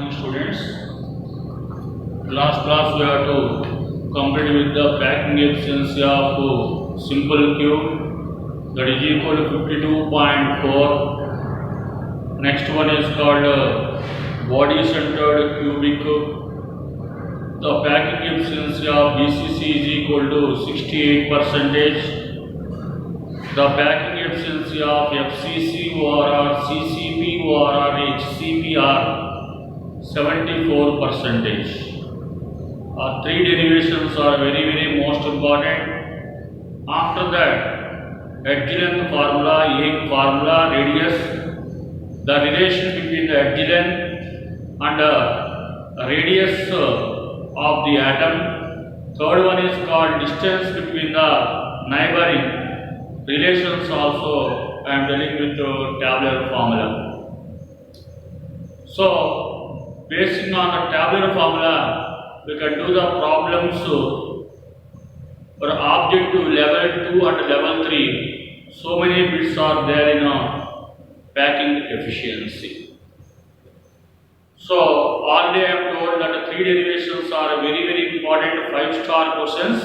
morning, students. Class we have to complete with the packing efficiency of simple cube, that is equal to 52.4. Next one is called body centered cubic. The packing efficiency of BCC is equal to 68%. The packing efficiency of FCC or CCP or HCP are 74%. Three derivations are very most important. After that, edge length formula, formula, radius, the relation between the edge length and radius of the atom. Third one is called distance between the neighboring relations. Also I am dealing with tabular formula. So based on the tabular formula, we can do the problems for objective level 2 and level 3. So many bits are there in packing efficiency. So already I am told that the three derivations are very important 5-star questions,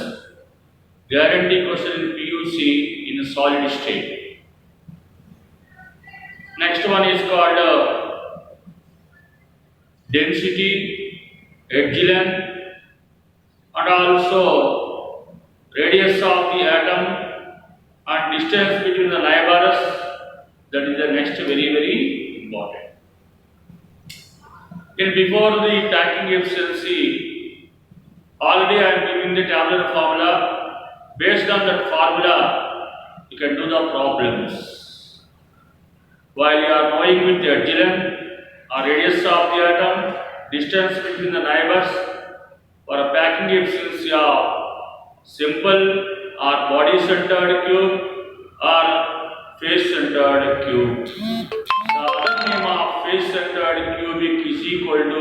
guarantee question in PUC in a solid state. Next one is called density, edge length, and also radius of the atom and distance between the neighbors. That is the next very important. And before the packing efficiency, already I am giving the tabular formula. Based on that formula, you can do the problems. While you are knowing with the edge length or radius of the atom, distance between the neighbors, for a packing efficiency of simple or body centered cube or face centered cube. The other name of face centered cubic is equal to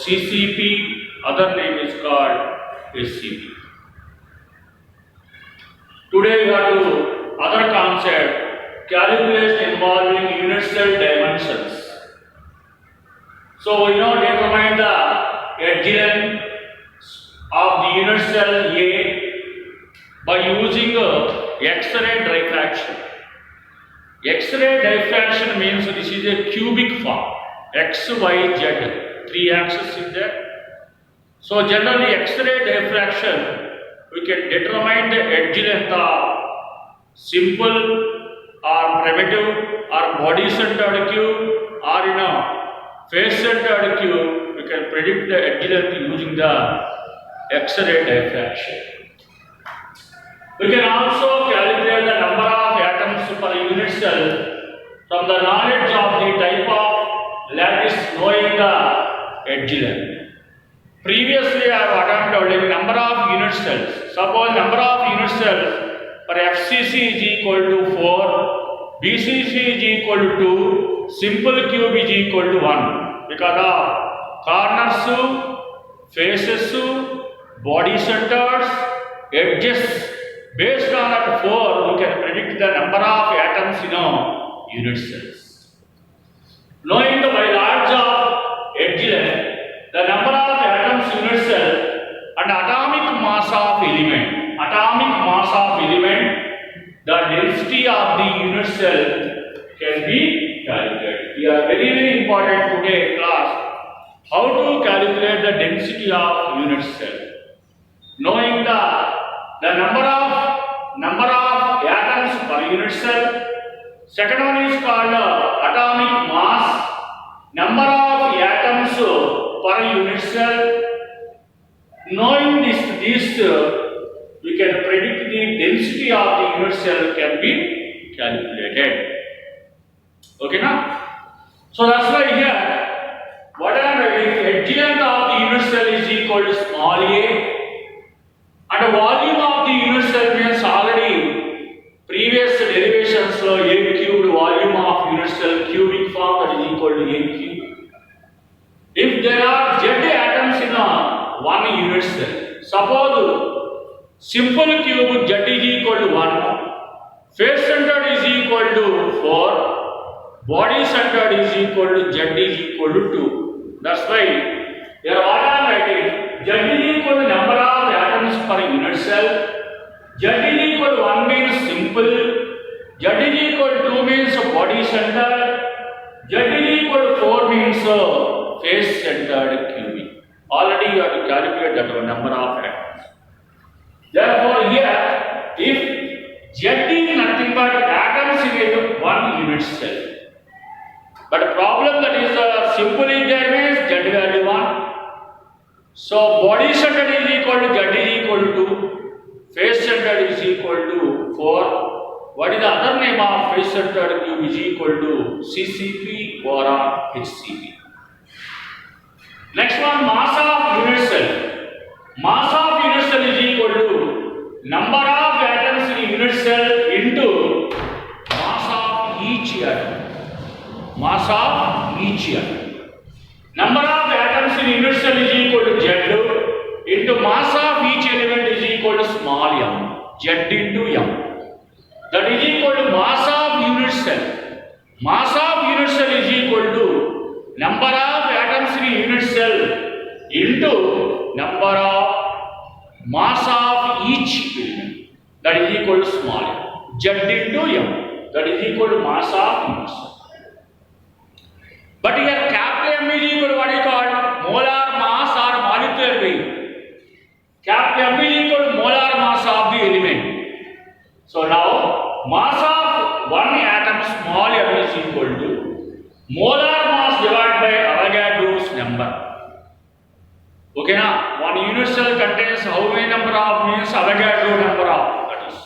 CCP, other name is called SCP. Today we have to other concept, calculation involving unit cell dimensions. So we now determine the edge length of the unit cell A by using X-ray diffraction. X-ray diffraction means this is a cubic form. X, Y, Z, three axes is there. So generally X-ray diffraction, we can determine the edge length of simple or primitive or body centered cube or face centered cube. We can predict the edge length using the X-ray diffraction. We can also calculate the number of atoms per unit cell from the knowledge of the type of lattice knowing the edge length. Previously I have attempted the number of unit cells. Suppose number of unit cells for FCC is equal to 4, BCC is equal to 2, simple cube is equal to 1. Because of corners, faces, body centers, edges, based on that 4 we can predict the number of atoms in unit cells. Knowing the biology of edge length, the number of atoms unit cell and atomic mass of element, the density of the unit cell can be calculated. We are very important today class how to calculate the density of unit cell. Knowing the number of atoms per unit cell. Second one is called atomic mass, number of atoms per unit cell. Knowing these we can predict the density of the unit cell can be calculated. Okay now? So that's why here what I am writing, edge length of the unit cell is equal to small a, and the volume of the unit cell means already previous derivations. So a cubed volume of unit cell cubic form, that is equal to a cube. If there are Z atoms in one unit cell, suppose simple cube Z is equal to 1, face centered is equal to 4, body centered is equal to Z is equal to 2. That's why here what I am writing, Z is equal to number of atoms per unit cell, Z is equal to 1 means simple, Z is equal to 2 means body centered, Z is equal to 4 means face centered cubic. Already you have to calculate that number of atoms. Therefore here, if Z is nothing but atoms in one unit cell, but the problem that is simple is there means Z value 1. So body centered is equal to Z is equal to 2, face centered is equal to 4. What is the other name of face centered cube is equal to CCP or HCP. Next one, mass of unit cell. Mass of unit cell is equal to number of atoms in unit cell into mass of each atom. Mass of each atom. Number of atoms in unit cell is equal to Z into mass of each element is equal to small m. Z into m. That is equal to mass of unit cell. Mass of unit cell is equal to number of atoms in unit cell into number of mass of each element. That is equal to small m. Z into m. That is equal to mass of unit cell. But here capital M is equal to what is called molar mass or molecular weight. Capital M is equal to molar mass of the element. So now mass of one atom small m is equal to molar mass divided by Avogadro's number. Okay na? One unit cell contains how many number of means Avogadro number of, that is.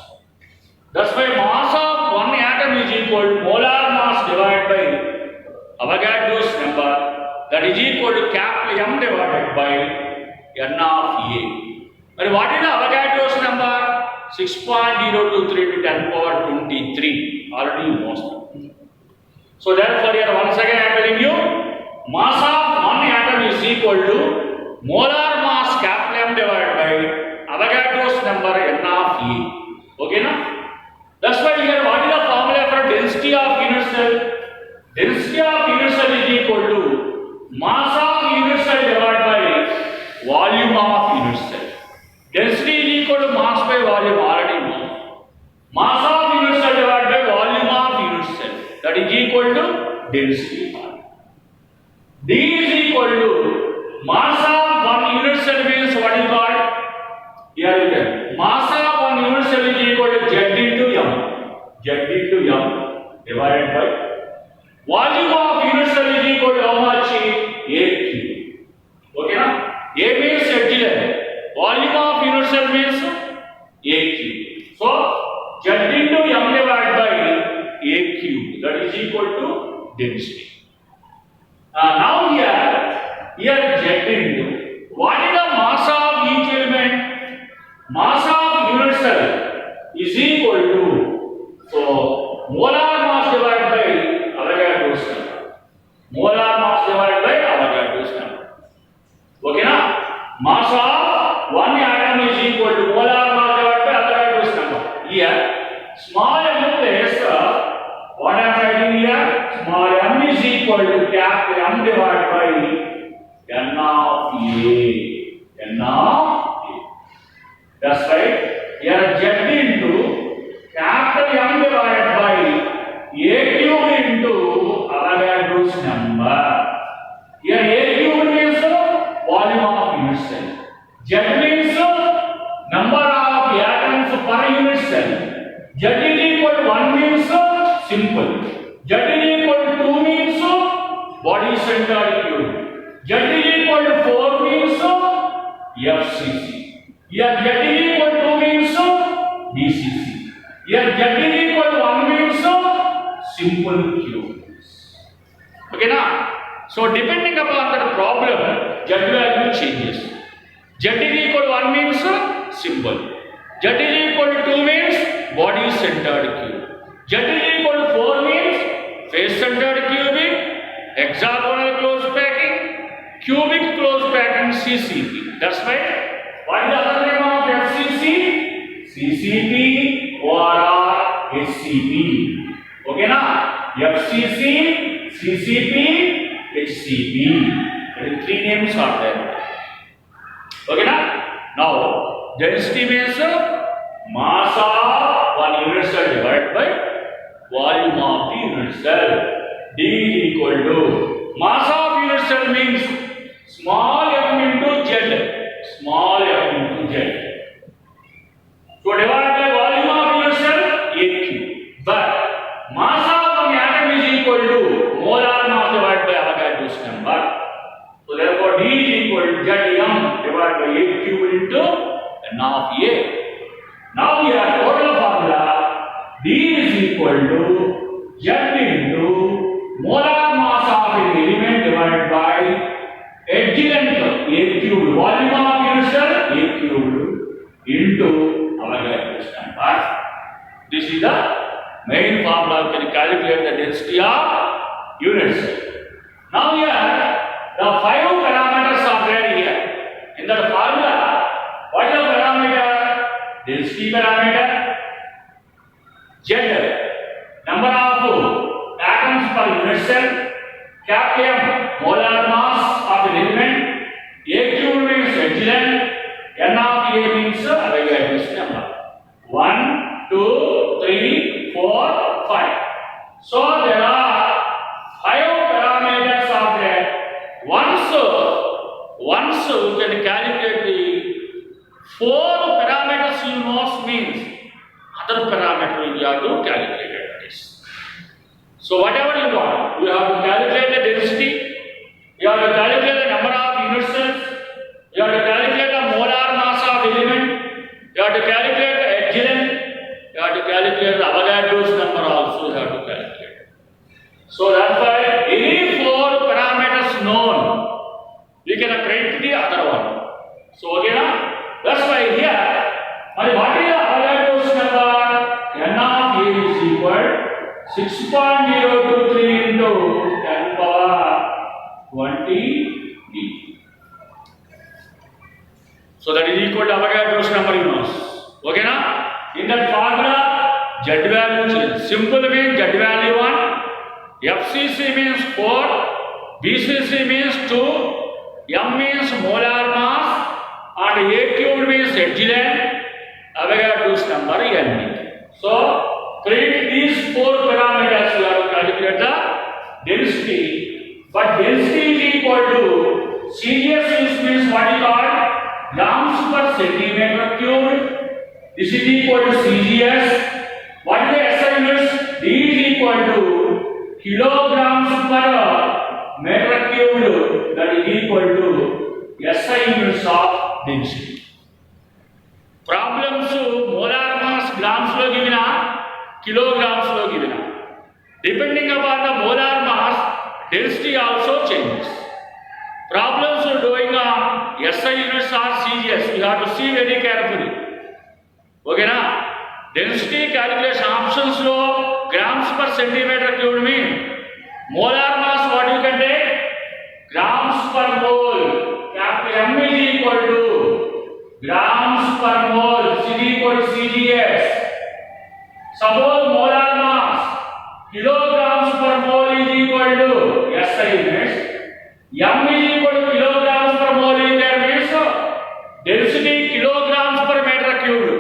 That's why mass of one atom is equal to molar mass divided by Avogadro's number, that is equal to capital M divided by N of A. And what is the Avogadro's number? 6.023 to 10 power 23. Already you know. So therefore here once again I am telling you, mass of one atom is equal to molar mass capital M divided by Avogadro's number N of A. Okay na? That's why here what is the formula for density of unit cell? Density of unit cell is equal to mass of unit cell divided by volume of unit cell. Density is equal to mass by volume, already known. Mass of unit cell divided by volume of unit cell, that is equal to density. D is equal to mass of one unit cell means what is called? Here you can. Mass of one unit cell is equal to Z into M. Z into M divided by volume of unit cell is equal to how much? A cube. Okay na? A means epsilon. Volume of unit cell means A cube. So Z into M divided by A cube. That is equal to density. Now here Z into what is the mass of each element? Mass of unit cell is equal to, so molar mass divided by Avogadro's number. Molar mass divided by Avogadro's number. Okay na? Mass of one atom is equal to molar mass divided by Avogadro's number. Here small m place what I am writing here, small m is equal to capital M divided by N of A. N of A. That's right. Here Z into capital M divided by A cube into Avogadro's number. Here A cube means volume of unit cell. Z means number of atoms per unit cell. Z is equal to 1 means simple. Z is equal to 2 means body centered cube. Z is equal to 4 means FCC. Here Z is equal to 2 means BCC. Here Z is equal to 1 means simple cube. Okay na? So depending upon the problem, Z value changes. Z is equal to 1 means simple. Z is equal to 2 means body centered cube. Z is equal to 4 means face centered cubic, hexagonal close packing, cubic close packing CCP. That's right. What is the other name of FCC? CCP or HCP. Okay na? FCC, CCP, HCP. The three names are there. Okay, now density means mass of one unit cell divided by volume of the unit cell. D is equal to mass of unit cell means small m into z. Small m into z. So divided by volume of unit cell AQ. But mass of an atom is equal to molar mass divided by Avogadro's number. So therefore D is equal to Zm divided by AQ into n of A. Now we have total formula. D is equal to Z into molar mass of an element divided by epsilon A cubed, volume of unit cell A cubed into Avogadro's number. This is the main formula. We can calculate the density of unit cell. Now here the 5 parameters are there here. In the formula, what is the parameter? Density parameter, Z, number of atoms per unit cell, cap M, molar mass of an element, A cube means epsilon, N of A means Avogadro's number. 1, 2, 3, 4, 5. So there are 5 parameters are there. Once we can calculate the 4 parameters you know means other parameter you have to calculate this. So whatever you want, you have to calculate the density, you have to calculate the number of unit cells, you have to calculate the molar mass of element, you have to calculate the epsilon, you have to calculate the Avogadro's number also you have to calculate. So that's why any 4 parameters known, we can print the other one. So okay now, that's why here, what is the Avogadro's number? N of A is equal 6.023 into 10 power 20 D. So that is equal to Avogadro's number, you know. Okay now, in that formula, Z value change. Simple means Z value 1, FCC means 4, BCC means 2, M means molar mass, and A cubed means epsilon, Avogadro's number N. So print these 4 parameters, you have to calculate the density. But density is equal to CGS means what is called grams per centimeter cubed. This is equal to CGS. What is the SI units? D is equal to kilograms per meter cubed. That is equal to SI units of density. Problems molar mass grams lo givina, kilograms lo givina. Depending upon the molar mass, density also changes. Problems are doing on SI units or CGS. You have to see very carefully. Okay na? Density calculation options lo grams per centimeter cubed mean molar mass what you can take? Grams per mole. M is equal to grams per mole. C is equal to CGS. Suppose molar mass kilograms per mole is equal to SI units. M is equal to kilograms per mole in there means density kilograms per meter cubed.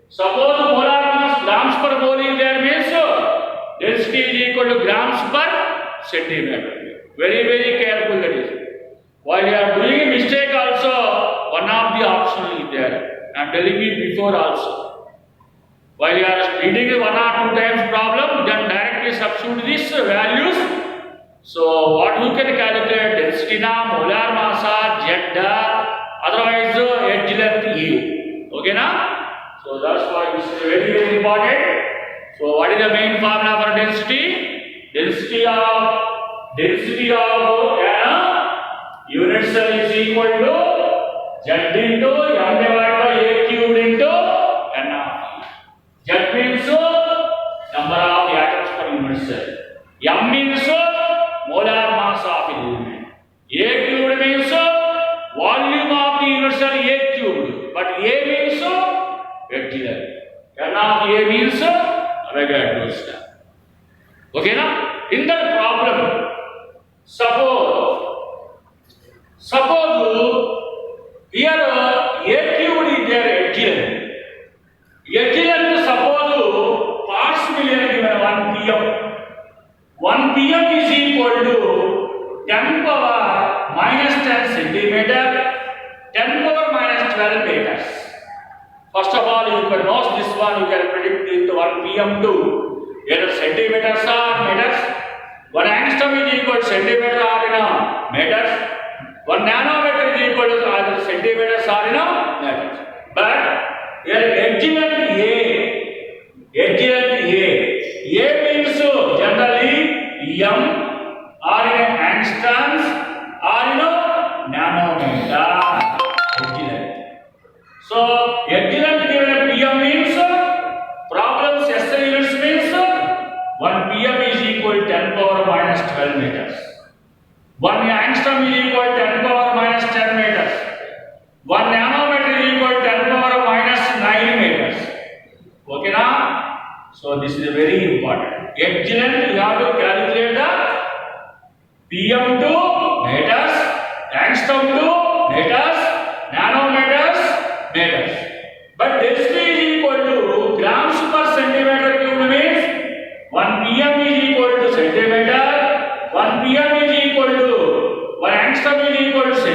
Suppose molar mass grams per mole in there means density is equal to grams per centimeter. Very, very careful that is. While you are doing a mistake also, one of the option is there. I am telling you before also. While you are reading 1 or 2 times problem, then directly substitute these values. So what you can calculate density na, molar mass, Z, otherwise edge length U. Okay na? So that's why this is very, very important. So what is the main formula for density? Density of unit cell is equal to Z into M divided by A cubed into N of E. Z means number of atoms per unit cell. M means molar mass of element. A cubed means volume of the unit cell A cubed. But A means epsilon. N of A means Avogadro's number. Okay, now in that problem, suppose here A cubed is their adjoint. Adjoint suppose parts million given 1 pm. 1 pm is equal to 10 power minus 10 centimeter, 10 power minus 12 meters. First of all, you can know this one, you can predict the 1 pm to either centimeters or meters. 1 angstrom is equal to centimeter or meters. 1 nanometer is equal to either centimeters or meters. But here adjoint A means generally m or in angstroms or nanometer. Adjoint. So adjoint given pm means problems SI units means 1 pm is equal to 10 power minus 12 meters. 1 angstrom is equal to 10 power minus 10 meters. 1 nanometer is equal to 10 power minus 9 meters. Okay now? So this is very important. Adjoint, you have to calculate the pm to